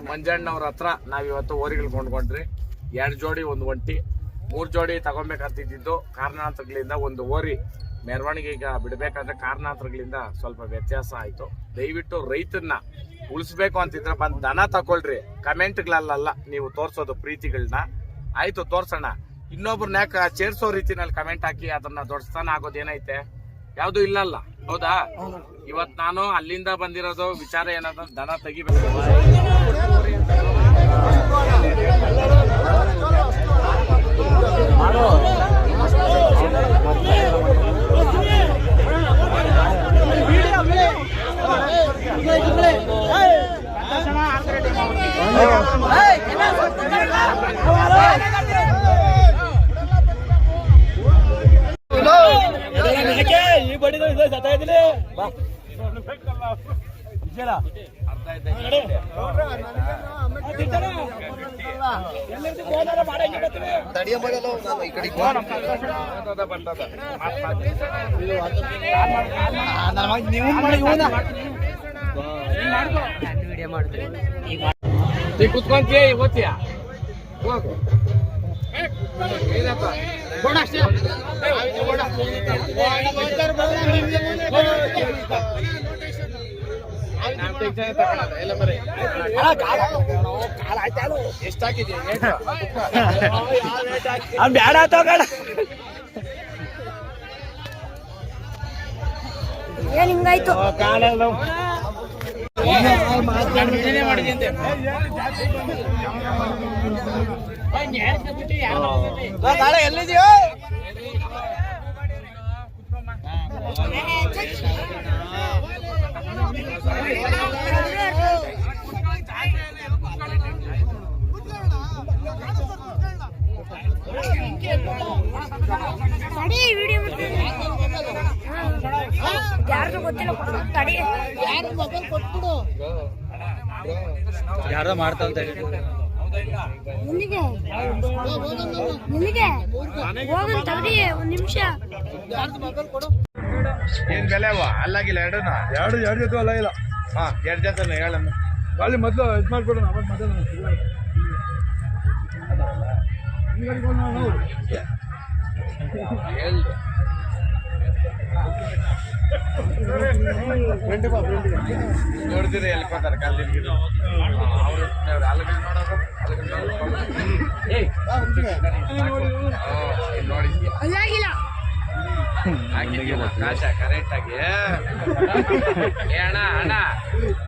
ಮಂಜಣ್ಣವ್ರ ಹತ್ರ ನಾವಿವತ್ತು ಓರಿಗಳು ಕೊಂಡ್ಕೊಂಡ್ರಿ. 2 ಜೋಡಿ 1 ಒಂಟಿ 3 ಜೋಡಿ ತಗೊಬೇಕಂತಿದ್ದು ಕಾರಣಾಂತರಗಳಿಂದ ಒಂದು ಓರಿ ಮೆರವಣಿಗೆ ಈಗ ಬಿಡಬೇಕಾದ್ರೆ ಕಾರಣಾಂತರಗಳಿಂದ ಸ್ವಲ್ಪ ವ್ಯತ್ಯಾಸ ಆಯ್ತು. ದಯವಿಟ್ಟು ರೈತನ್ನ ಉಳಿಸ್ಬೇಕು ಅಂತಿದ್ರೆ ಬಂದ್ ದನ ತಗೊಳ್ರಿ. ಕಮೆಂಟ್ಗಳಲ್ಲ ನೀವು ತೋರ್ಸೋದು ಪ್ರೀತಿಗಳನ್ನ. ಆಯ್ತು ತೋರ್ಸೋಣ, ಇನ್ನೊಬ್ರನ್ನ ಯಾಕೆ ಚೇರ್ಸೋ ರೀತಿನಲ್ಲಿ ಕಮೆಂಟ್ ಹಾಕಿ ಅದನ್ನ ದೊಡ್ಡಸ್ತಾನ ಆಗೋದೇನೈತೆ? ಯಾವ್ದು ಇಲ್ಲಲ್ಲ, ಹೌದಾ? ಇವತ್ ನಾನು ಅಲ್ಲಿಂದ ಬಂದಿರೋದು ವಿಚಾರ ಏನಂತ ದನ ತೆಗಿಬೇಕು. ಈ ಬಡಿಗಳು ಇದೆ ಸತ ಇದ್ದೀನಿ ಕುತ್ಕೊಂತೀಯ ಓದ್ತೀಯ ಹೋಗು. ಏನಪ್ಪ ಎಷ್ಟಾಕಿದ್ಯಾ? ಬ್ಯಾಡ ತಗೋಣ. ಏನ್ ಹಿಂಗಾಯ್ತು? ಎಲ್ಲಿದ್ಯೋ? ಯಾರ್ದು ಗೊತ್ತಿಲ್ಲ, ತಡಿ. ಯಾರು ಮೊಬೈಲ್ ಕೊಟ್ಬಿಡು. ಯಾರ್ದೋ ಮಾಡ್ತಾವಂತ ನಿನಗೆ ಹೋಗನ್ ತಡಿ, 1 ನಿಮಿಷ. ಏನ್ ಬೆಲೆ ಅಲ್ಲಾಗಿಲ್ಲ? ಎರಡು ಜೊತೆ ಅಲ್ಲ ಇಲ್ಲ. 2 ಜೊತೆ ಹೇಳಮ್ಮ. ಅಲ್ಲಿ ಮೊದಲು ಇದು ಮಾಡ್ಕೊಡು. ನೋಡಿದಿರಿ ಎಲ್ಕೋತಾರೆ ಕಾಲಿನ ಅಲ್ಲಾಗಿಲ್ಲ. ಕರೆಕ್ಟ್ ಆಗಿ ಅಣ್ಣ